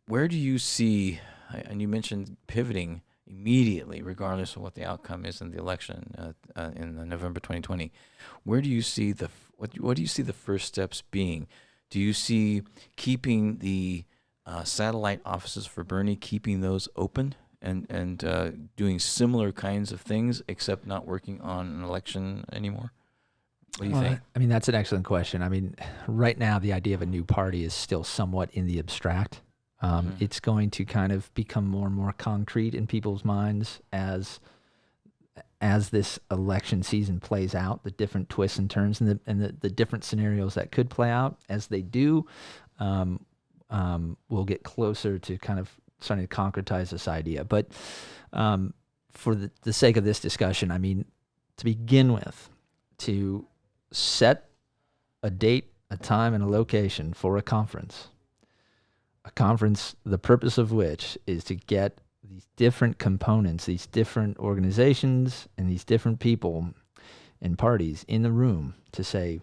where do you see, and you mentioned pivoting immediately, regardless of what the outcome is in the election in November 2020, where do you see what do you see the first steps being? Do you see keeping the satellite offices for Bernie, keeping those open and doing similar kinds of things, except not working on an election anymore? What do you think? I mean, that's an excellent question. I mean, right now, the idea of a new party is still somewhat in the abstract. It's going to kind of become more and more concrete in people's minds as this election season plays out, the different twists and turns and the different scenarios that could play out. As they do, we'll get closer to kind of starting to concretize this idea. But for the sake of this discussion, I mean, to begin with, to set a date, a time, and a location for a conference, the purpose of which is to get these different components, these different organizations, and these different people and parties in the room to say,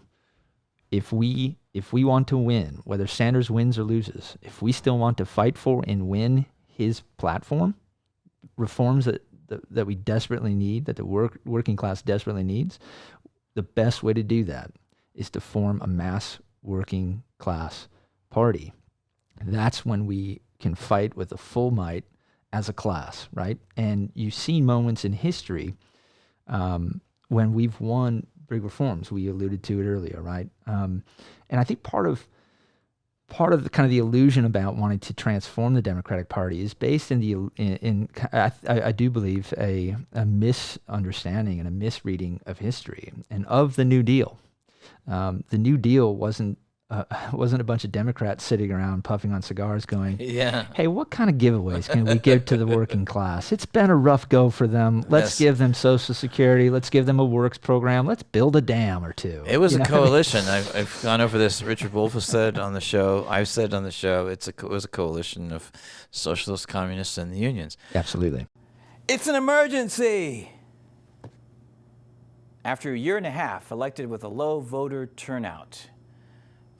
if we want to win, whether Sanders wins or loses, if we still want to fight for and win his platform, reforms that we desperately need, that the working class desperately needs, the best way to do that is to form a mass working class party. That's when we can fight with a full might as a class, right? And you've seen moments in history when we've won big reforms. We alluded to it earlier, right? And I think part of the kind of the illusion about wanting to transform the Democratic Party is based in I do believe a misunderstanding and a misreading of history and of the New Deal. The New Deal wasn't a bunch of Democrats sitting around puffing on cigars going, hey, what kind of giveaways can we give to the working class? It's been a rough go for them. Let's give them Social Security. Let's give them a works program. Let's build a dam or two. It was a coalition. I've gone over this. Richard Wolff has said on the show. I've said on the show, it was a coalition of socialists, communists, and the unions. Absolutely. It's an emergency. After a year and a half elected with a low voter turnout,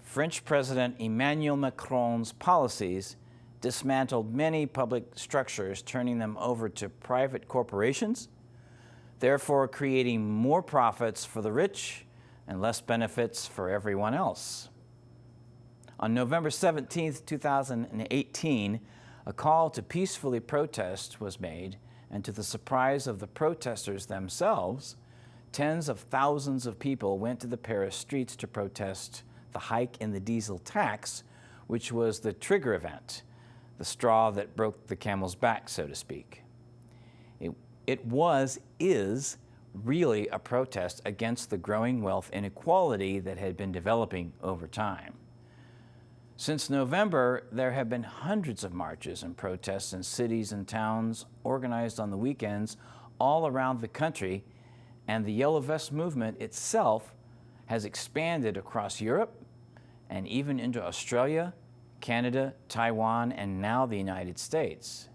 French President Emmanuel Macron's policies dismantled many public structures, turning them over to private corporations, therefore creating more profits for the rich and less benefits for everyone else. On November 17, 2018, a call to peacefully protest was made, and to the surprise of the protesters themselves, tens of thousands of people went to the Paris streets to protest the hike in the diesel tax, which was the trigger event, the straw that broke the camel's back, so to speak. It is really a protest against the growing wealth inequality that had been developing over time. Since November, there have been hundreds of marches and protests in cities and towns organized on the weekends all around the country, and the Yellow Vest movement itself has expanded across Europe and even into Australia, Canada, Taiwan, and now the United States.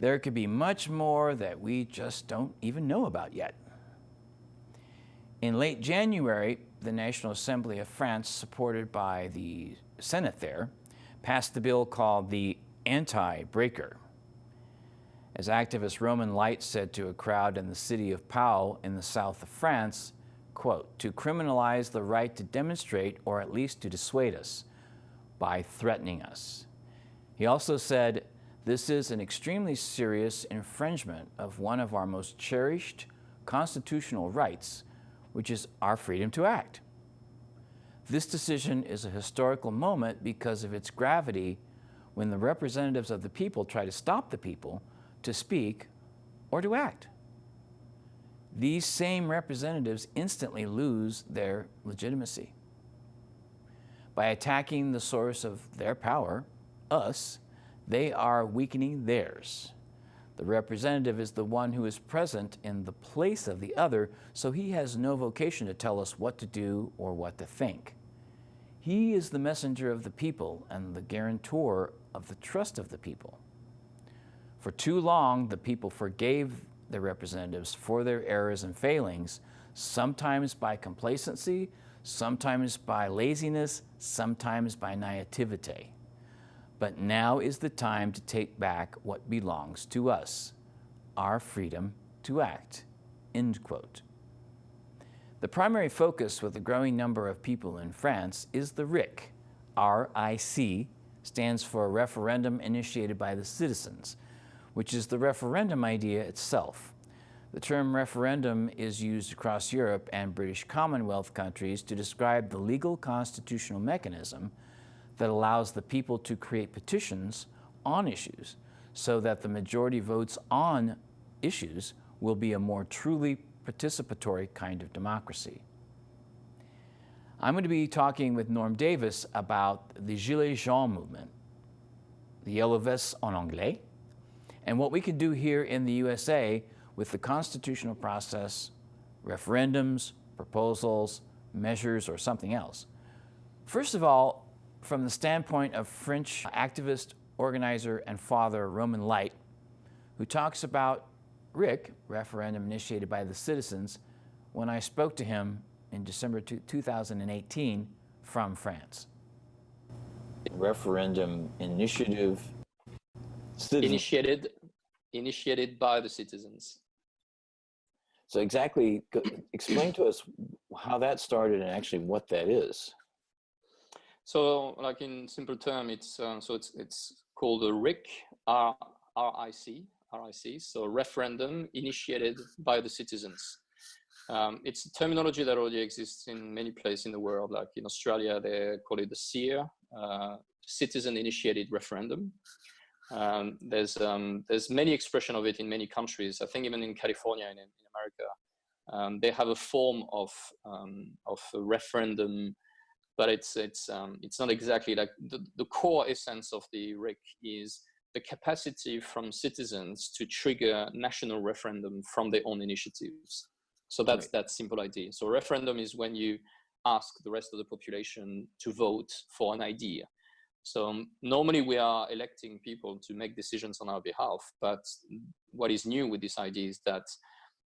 There could be much more that we just don't even know about yet. In late January, the National Assembly of France, supported by the Senate there, passed the bill called the Anti-Breaker. As activist Roman Light said to a crowd in the city of Pau in the south of France, quote, to criminalize the right to demonstrate or at least to dissuade us by threatening us. He also said, this is an extremely serious infringement of one of our most cherished constitutional rights, which is our freedom to act. This decision is a historical moment because of its gravity when the representatives of the people try to stop the people to speak or to act. These same representatives instantly lose their legitimacy. By attacking the source of their power, us, they are weakening theirs. The representative is the one who is present in the place of the other, so he has no vocation to tell us what to do or what to think. He is the messenger of the people and the guarantor of the trust of the people. For too long, the people forgave their representatives for their errors and failings, sometimes by complacency, sometimes by laziness, sometimes by naivete. But now is the time to take back what belongs to us, our freedom to act." End quote. The primary focus with a growing number of people in France is the RIC. RIC stands for Referendum Initiated by the Citizens, which is the referendum idea itself. The term referendum is used across Europe and British Commonwealth countries to describe the legal constitutional mechanism that allows the people to create petitions on issues so that the majority votes on issues will be a more truly participatory kind of democracy. I'm going to be talking with Norm Davis about the Gilets jaunes movement, the yellow vests en anglais, and what we can do here in the USA with the constitutional process, referendums, proposals, measures, or something else. First of all, from the standpoint of French activist, organizer, and father Roman Light, who talks about RIC, Referendum Initiated by the Citizens, when I spoke to him in December 2018 from France. Referendum initiative initiated by the citizens. So exactly, explain to us how that started and actually what that is. So, like in simple term, it's called a RIC, RIC. So referendum initiated by the citizens. It's a terminology that already exists in many places in the world. Like in Australia, they call it the CIR, citizen-initiated referendum. There's many expression of it in many countries. I think even in California and in America, they have a form of a referendum, but it's not exactly like the core essence of the RIC is the capacity from citizens to trigger national referendum from their own initiatives. So that's that simple idea. So referendum is when you ask the rest of the population to vote for an idea. So normally we are electing people to make decisions on our behalf, but what is new with this idea is that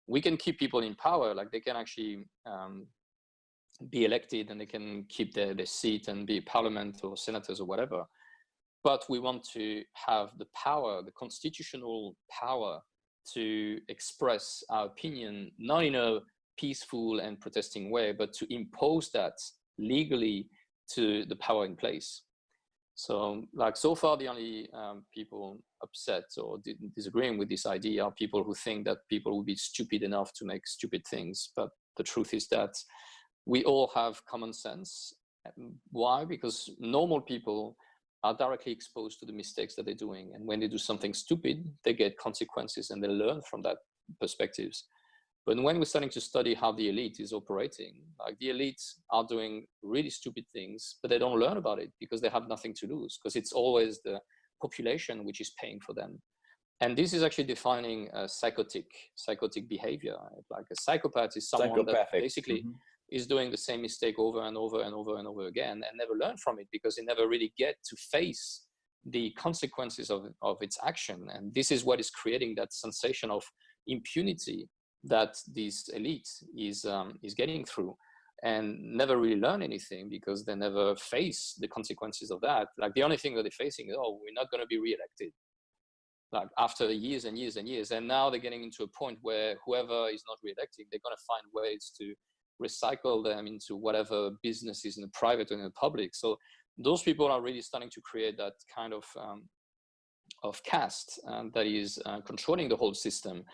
we can keep people in power, like they can actually be elected and they can keep their seat and be parliament or senators or whatever. But we want to have the power, the constitutional power to express our opinion, not in a peaceful and protesting way, but to impose that legally to the power in place. So like so far, the only people upset or disagreeing with this idea are people who think that people will be stupid enough to make stupid things. But the truth is that we all have common sense. Why? Because normal people are directly exposed to the mistakes that they're doing. And when they do something stupid, they get consequences and they learn from that perspectives. But when we're starting to study how the elite is operating, like the elites are doing really stupid things, but they don't learn about it because they have nothing to lose, because it's always the population which is paying for them. And this is actually defining a psychotic behavior. Like a psychopath is someone that basically is doing the same mistake over and over and over and over again and never learn from it because they never really get to face the consequences of its action. And this is what is creating that sensation of impunity that this elite is getting through, and never really learn anything because they never face the consequences of that. Like the only thing that they're facing is, oh, we're not going to be reelected. Like after years and years and years, and now they're getting into a point where whoever is not reelected, they're going to find ways to recycle them into whatever businesses in the private and in the public. So those people are really starting to create that kind of caste that is controlling the whole system.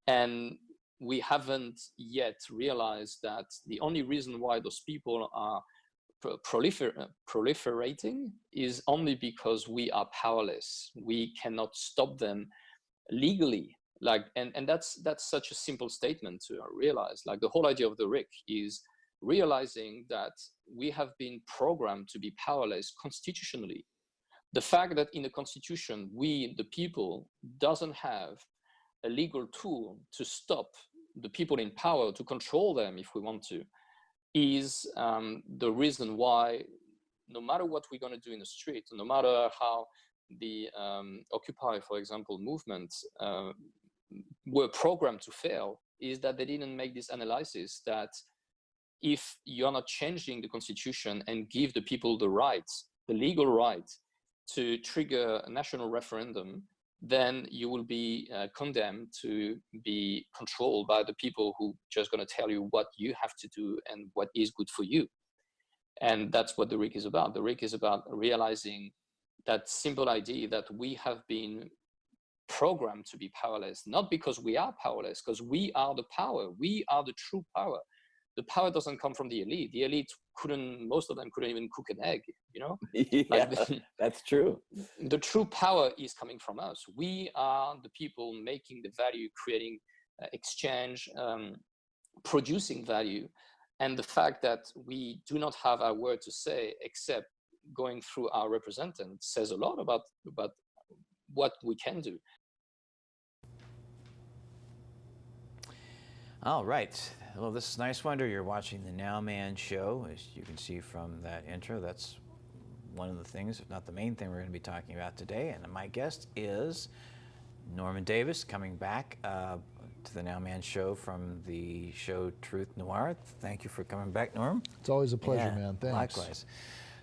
And we haven't yet realized that the only reason why those people are proliferating is only because we are powerless. We cannot stop them legally. Like, and that's such a simple statement to realize. Like the whole idea of the RIC is realizing that we have been programmed to be powerless constitutionally. The fact that in the constitution, we, the people, doesn't have a legal tool to stop the people in power, to control them if we want to, is the reason why no matter what we're going to do in the street, no matter how the Occupy, for example, movement were programmed to fail, is that they didn't make this analysis that if you're not changing the constitution and give the people the rights, the legal right to trigger a national referendum, then you will be condemned to be controlled by the people who just going to tell you what you have to do and what is good for you. And that's what the RIC is about. The RIC is about realizing that simple idea that we have been programmed to be powerless, not because we are powerless, because we are the power. We are the true power. The power doesn't come from the elite. The elite most of them couldn't even cook an egg, you know? Yeah, that's true. The true power is coming from us. We are the people making the value, creating exchange, producing value. And the fact that we do not have our word to say except going through our representatives says a lot about what we can do. All right. Well, this is Niswander. You're watching the Nowman Show. As you can see from that intro, that's one of the things, if not the main thing, we're going to be talking about today. And my guest is Norman Davis, coming back to the Nowman Show from the show Truth Noir. Thank you for coming back, Norm. It's always a pleasure, man. Thanks. Likewise.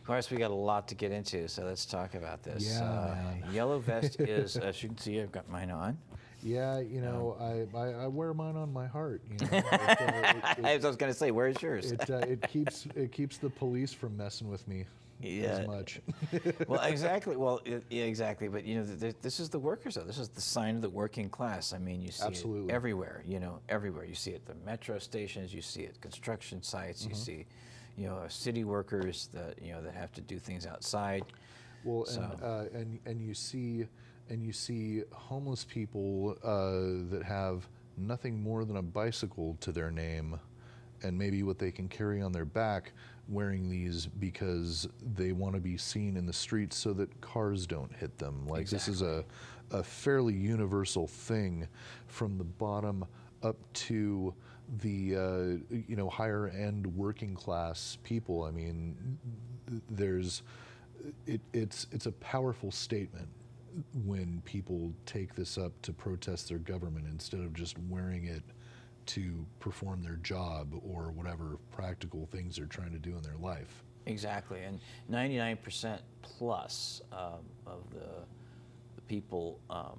Of course, we got a lot to get into, so let's talk about this. Yeah, man. Yellow vest is, as you can see, I've got mine on. Yeah, you know, I wear mine on my heart. You know, I was going to say, where's yours? It keeps the police from messing with me as much. Well, exactly. Well, yeah, exactly. But you know, this is the workers, though. This is the sign of the working class. I mean, you see it everywhere. You know, everywhere. You see it at the metro stations. You see it at construction sites. You see, you know, city workers that that have to do things outside. Well, so. And you see homeless people that have nothing more than a bicycle to their name, and maybe what they can carry on their back, wearing these because they want to be seen in the streets so that cars don't hit them. Like This is a fairly universal thing, from the bottom up to the higher end working class people. I mean, it's a powerful statement when people take this up to protest their government instead of just wearing it to perform their job or whatever practical things they're trying to do in their life. Exactly, and 99% plus of the people are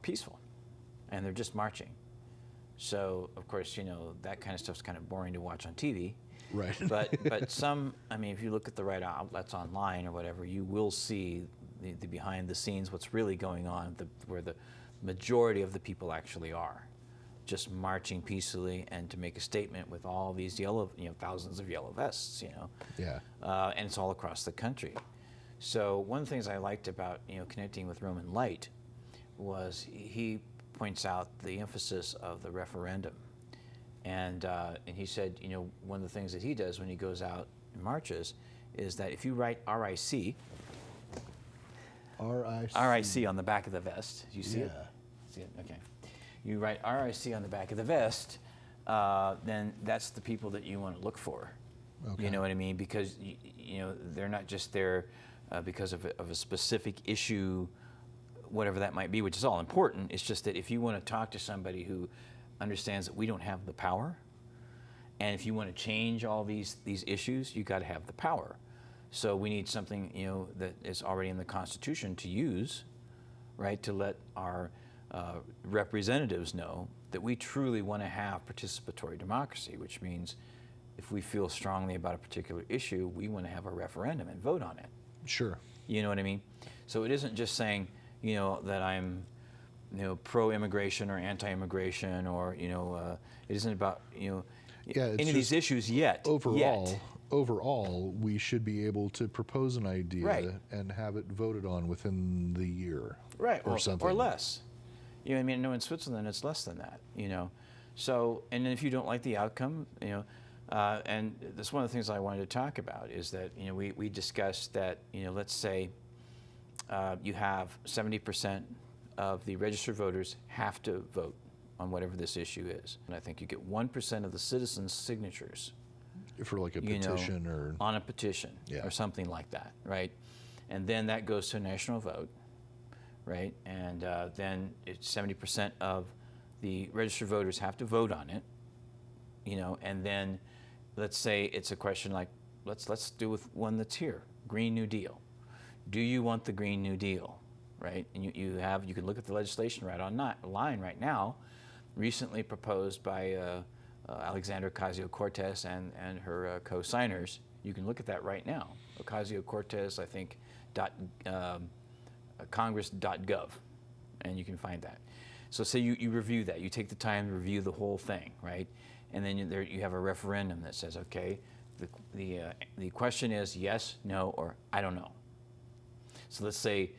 peaceful, and they're just marching. So, of course, that kind of stuff's kind of boring to watch on TV. Right. But some, I mean, if you look at the right outlets online or whatever, you will see the behind the scenes, what's really going on, where the majority of the people actually are, just marching peacefully and to make a statement with all these thousands of yellow vests, Yeah. And it's all across the country. So one of the things I liked about connecting with Roman Light was he points out the emphasis of the referendum, and he said one of the things that he does when he goes out and marches is that if you write RIC on the back of the vest. You see it? See it? Okay. You write RIC on the back of the vest, then that's the people that you want to look for. Okay. You know what I mean? Because they're not just there because of a specific issue, whatever that might be, which is all important. It's just that if you want to talk to somebody who understands that we don't have the power, and if you want to change all these issues, you got to have the power. So we need something that is already in the Constitution to use, right, to let our representatives know that we truly want to have participatory democracy, which means if we feel strongly about a particular issue, we want to have a referendum and vote on it. Sure. You know what I mean? So it isn't just saying, that I'm, pro-immigration or anti-immigration, or it isn't about any of these issues yet. Overall, we should be able to propose an idea and have it voted on within the year, or something, or less. I mean, in Switzerland it's less than that. So, and then if you don't like the outcome, and that's one of the things I wanted to talk about is that we discussed that let's say you have 70% of the registered voters have to vote on whatever this issue is, and I think you get 1% of the citizens' signatures. For like a petition or on a petition or something like that, right? And then that goes to a national vote, right? And then it's 70% of the registered voters have to vote on it, and then let's say it's a question like, let's do with one that's here, Green New Deal. Do you want the Green New Deal, right? And you can look at the legislation right online right now, recently proposed by Alexandria Ocasio-Cortez and her co-signers. You can look at that right now. Ocasio-Cortez, I think, congress.gov, and you can find that. So say you review that. You take the time to review the whole thing, right? And then you have a referendum that says, okay, the question is yes, no, or I don't know. So let's say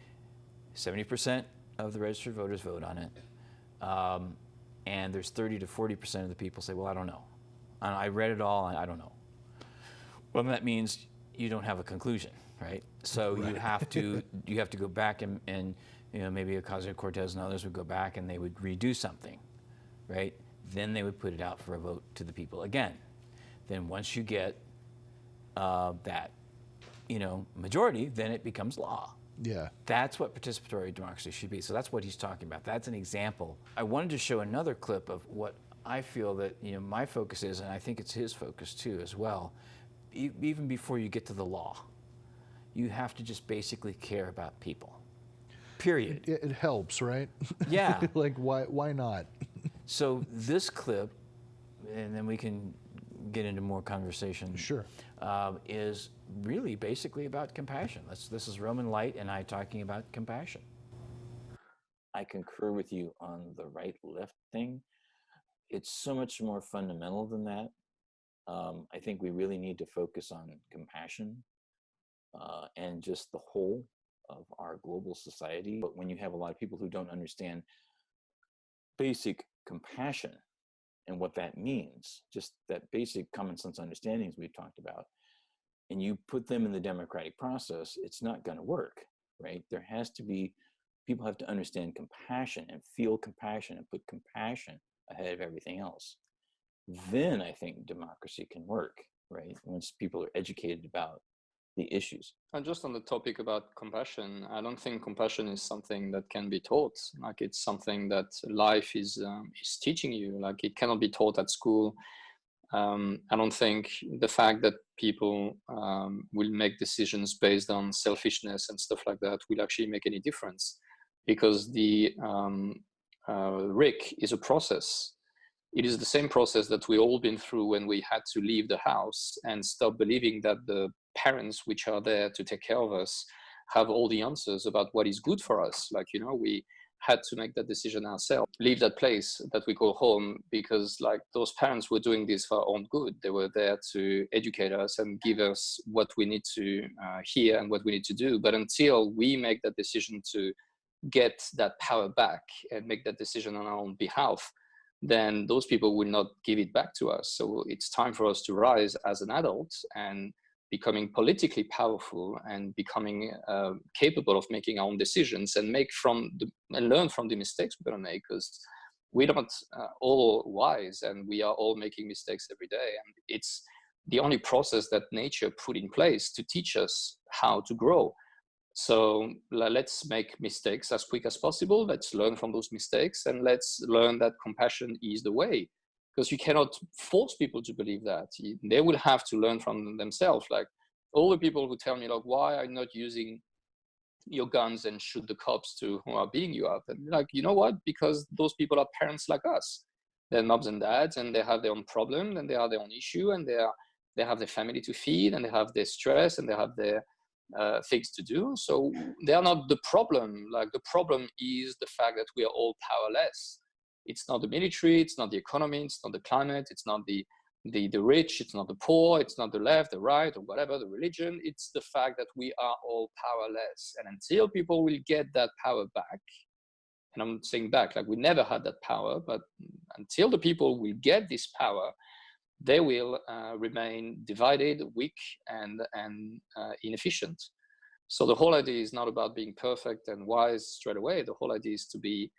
70% of the registered voters vote on it, and there's 30 to 40% of the people say, well, I don't know. I read it all, and I don't know. Well, that means you don't have a conclusion, right? So right. you have to go back and maybe Ocasio-Cortez and others would go back and they would redo something, right? Then they would put it out for a vote to the people again. Then once you get that majority, then it becomes law. Yeah. That's what participatory democracy should be. So that's what he's talking about. That's an example. I wanted to show another clip of what I feel that my focus is, and I think it's his focus too as well. Even before you get to the law, you have to just basically care about people. Period. It helps, right? Yeah. Like why not? So this clip, and then we can get into more conversation. Sure. Is really basically about compassion. This is Roman Light and I talking about compassion. I concur with you on the right-left thing. It's so much more fundamental than that. I think we really need to focus on compassion and just the whole of our global society. But when you have a lot of people who don't understand basic compassion and what that means, just that basic common sense understandings we've talked about, and you put them in the democratic process, it's not going to work, right? There has to be, people have to understand compassion and feel compassion and put compassion ahead of everything else. Then I think democracy can work, right? Once people are educated about the issues. And just on the topic about compassion, I don't think compassion is something that can be taught. Like it's something that life is teaching you. Like it cannot be taught at school. I don't think the fact that people will make decisions based on selfishness and stuff like that will actually make any difference, because the RIC is a process. It is the same process that we all been through when we had to leave the house and stop believing that the parents which are there to take care of us have all the answers about what is good for us. Like, we had to make that decision ourselves, leave that place that we call home, because like those parents were doing this for our own good. They were there to educate us and give us what we need to hear and what we need to do. But until we make that decision to get that power back and make that decision on our own behalf, then those people will not give it back to us. So it's time for us to rise as an adult and becoming politically powerful and becoming capable of making our own decisions and learn from the mistakes we're going to make, because we're not all wise and we are all making mistakes every day. And it's the only process that nature put in place to teach us how to grow. So let's make mistakes as quick as possible. Let's learn from those mistakes, and let's learn that compassion is the way, because you cannot force people to believe that. They will have to learn from themselves. Like all the people who tell me, like, why are you not using your guns and shoot the cops who are beating you up? And like, you know what? Because those people are parents like us. They're moms and dads, and they have their own problem, and they have their own issue, and they have their family to feed, and they have their stress, and they have their things to do. So they are not the problem. Like the problem is the fact that we are all powerless. It's not the military, it's not the economy, it's not the climate, it's not the rich, it's not the poor, it's not the left, the right, or whatever, the religion. It's the fact that we are all powerless. And until people will get that power back, and I'm saying back, like we never had that power, but until the people will get this power, they will remain divided, weak, and inefficient. So the whole idea is not about being perfect and wise straight away. The whole idea is to be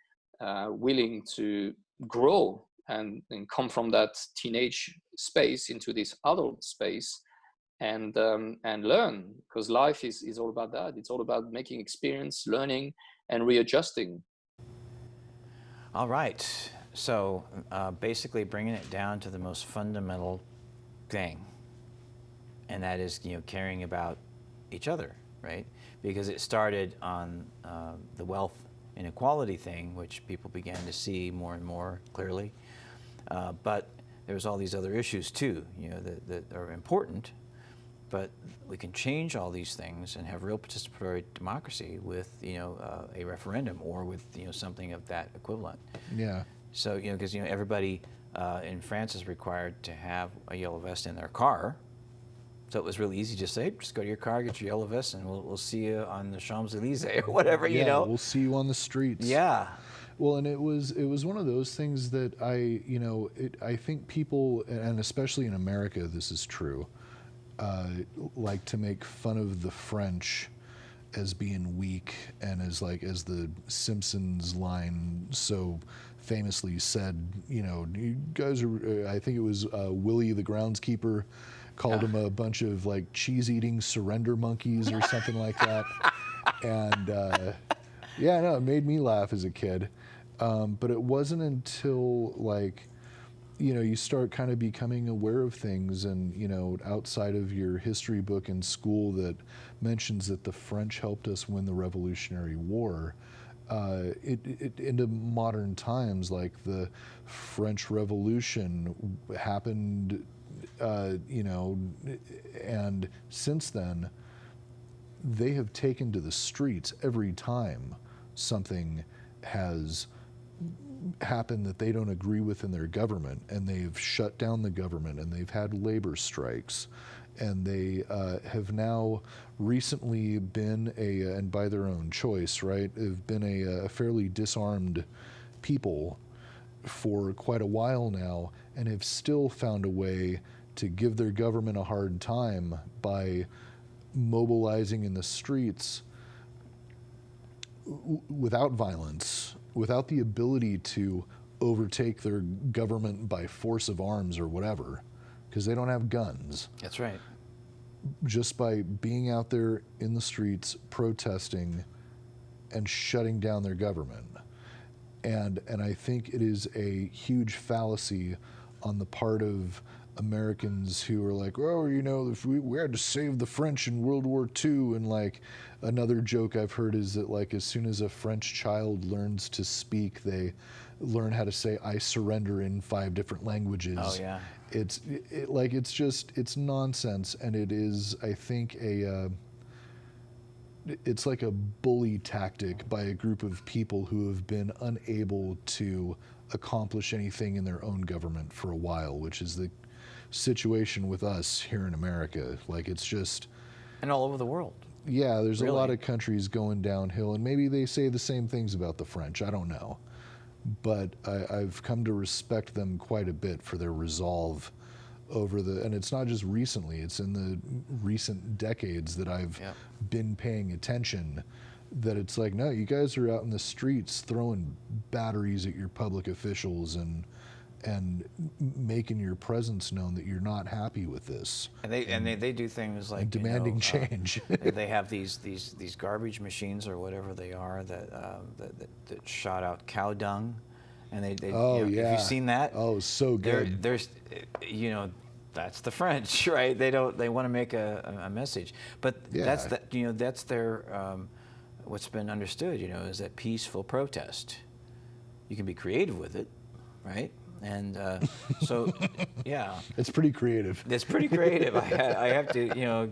willing to grow and come from that teenage space into this adult space and learn, because life is all about that. It's all about making experience, learning, and readjusting. All right. So basically bringing it down to the most fundamental thing, and that is, caring about each other, right? Because it started on the wealth inequality thing, which people began to see more and more clearly. But there's all these other issues too, that are important. But we can change all these things and have real participatory democracy with, a referendum or with, something of that equivalent. Yeah. So, because, everybody in France is required to have a yellow vest in their car. So it was really easy to say, just go to your car, get your yellow vest, and we'll see you on the Champs-Elysees or whatever, Yeah, we'll see you on the streets. Yeah. Well, and it was one of those things that I think people, and especially in America, this is true, like to make fun of the French as being weak, and as the Simpsons line so famously said, you guys are, I think it was Willie the groundskeeper called them a bunch of like cheese-eating surrender monkeys or something like that. And it made me laugh as a kid. But it wasn't until you start kind of becoming aware of things, and outside of your history book in school that mentions that the French helped us win the Revolutionary War, it into modern times, like the French Revolution happened, and since then they have taken to the streets every time something has happened that they don't agree with in their government, and they've shut down the government, and they've had labor strikes, and they have now recently been and by their own choice, right, have been a fairly disarmed people for quite a while now, and have still found a way to give their government a hard time by mobilizing in the streets without violence, without the ability to overtake their government by force of arms or whatever, because they don't have guns. That's right. Just by being out there in the streets protesting and shutting down their government. And I think it is a huge fallacy on the part of Americans who are like, oh, if we had to save the French in World War II, and another joke I've heard is that as soon as a French child learns to speak, they learn how to say "I surrender" in 5 different languages. Oh yeah. It's nonsense, and it is, I think, it's like a bully tactic by a group of people who have been unable to accomplish anything in their own government for a while, which is the situation with us here in America. It's just... And all over the world. Yeah, there's really a lot of countries going downhill, and maybe they say the same things about the French. I don't know. But I've come to respect them quite a bit for their resolve and it's not just recently, it's in the recent decades that I've been paying attention, that it's like, no, you guys are out in the streets throwing batteries at your public officials and making your presence known that you're not happy with this. And they do things like demanding change. They have these garbage machines or whatever they are that shot out cow dung, and they yeah. Have you seen that? Oh, so good. There's that's the French, right? They want to make a message, but that's their what's been understood, is that peaceful protest. You can be creative with it, right? And so, yeah, it's pretty creative. It's pretty creative. I have to,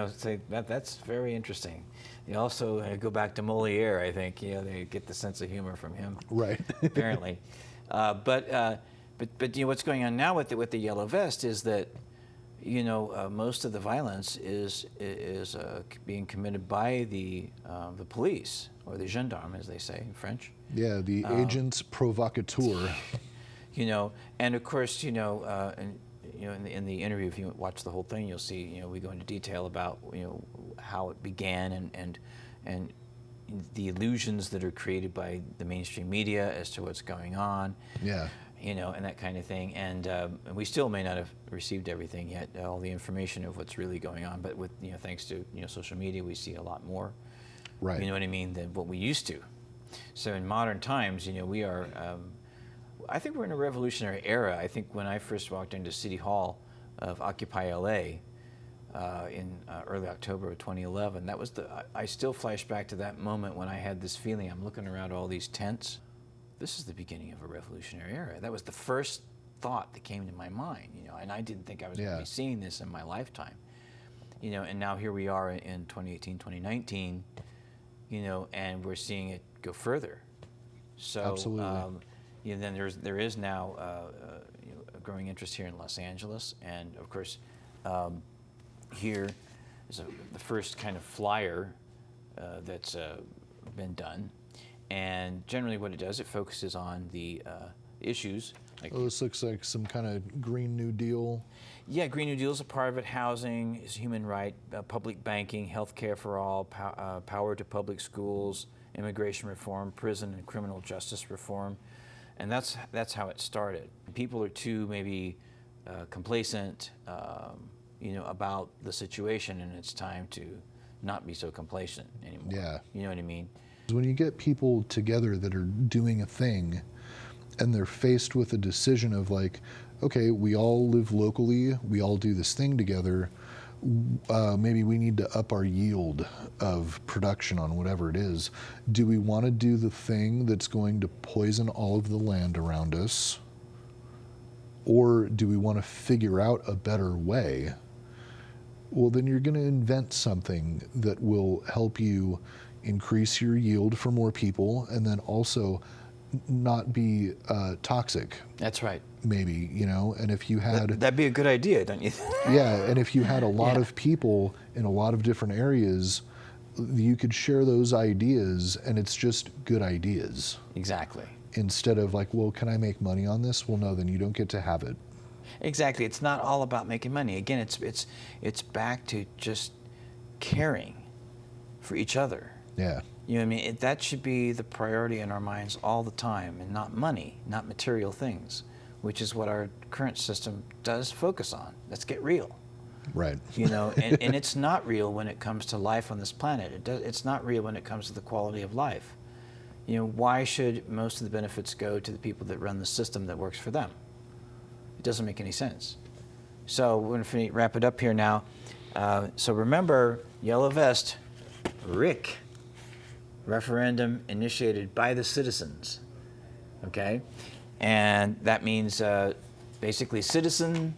say that's very interesting. You also go back to Moliere. I think they get the sense of humor from him, right? Apparently, but what's going on now with the yellow vest is that most of the violence is being committed by the police, or the gendarme, as they say in French. Yeah, the agents provocateurs. And of course, in the interview, if you watch the whole thing, you'll see, we go into detail about, how it began and the illusions that are created by the mainstream media as to what's going on. Yeah. And that kind of thing. And we still may not have received everything yet, all the information of what's really going on. But with, thanks to, social media, we see a lot more, right. You know what I mean, than what we used to. So in modern times, we are, I think we're in a revolutionary era. I think when I first walked into City Hall of Occupy LA, in early October of 2011. That was I still flash back to that moment when I had this feeling. I'm looking around all these tents. This is the beginning of a revolutionary era. That was the first thought that came to my mind, and I didn't think I was going to be seeing this in my lifetime. And now here we are in 2018, 2019, and we're seeing it go further. So, absolutely. Then there is now a growing interest here in Los Angeles, and of course, here is the first kind of flyer that's been done, and generally what it does, it focuses on the issues. This looks like some kind of Green New Deal. Yeah, Green New Deal is a part of it. Housing is a human right, public banking, health care for all, power to public schools, immigration reform, prison and criminal justice reform. And that's how it started. People are too maybe complacent, about the situation, and it's time to not be so complacent anymore. Yeah. You know what I mean? When you get people together that are doing a thing, and they're faced with a decision of like, okay, we all live locally, we all do this thing together, maybe we need to up our yield of production on whatever it is. Do we want to do the thing that's going to poison all of the land around us? Or do we want to figure out a better way? Well, then you're going to invent something that will help you increase your yield for more people, and then also not be toxic. That's right. Maybe, and if you had... That'd be a good idea, don't you think? Yeah, and if you had a lot of people in a lot of different areas, you could share those ideas, and it's just good ideas. Exactly. Instead of like, well, can I make money on this? Well, no, then you don't get to have it. Exactly. It's not all about making money. Again, it's back to just caring for each other. Yeah. You know what I mean? That should be the priority in our minds all the time, and not money, not material things, which is what our current system does focus on. Let's get real. Right. And it's not real when it comes to life on this planet. It's not real when it comes to the quality of life. Why should most of the benefits go to the people that run the system that works for them? It doesn't make any sense. So we're going to wrap it up here now. So remember, Yellow Vest, Rick. Referendum initiated by the citizens, okay? And that means basically citizen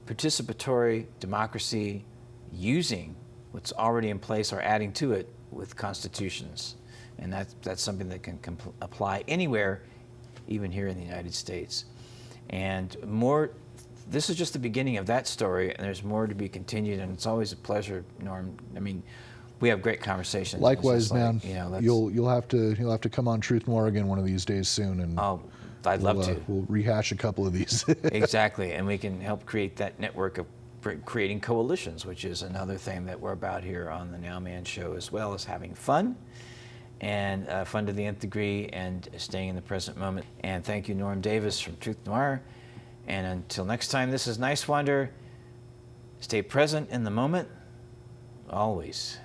participatory democracy using what's already in place or adding to it with constitutions. And that's something that can apply anywhere, even here in the United States. And this is just the beginning of that story, and there's more to be continued, and it's always a pleasure, Norm. I mean, we have great conversations. Likewise, man. You'll have to come on Truth Noir again one of these days soon, and I'd love to. We'll rehash a couple of these. Exactly, and we can help create that network of creating coalitions, which is another thing that we're about here on the Nowman Show, as well as having fun, and fun to the nth degree, and staying in the present moment. And thank you, Norm Davis from Truth Noir. And until next time, this is Niswander. Stay present in the moment, always.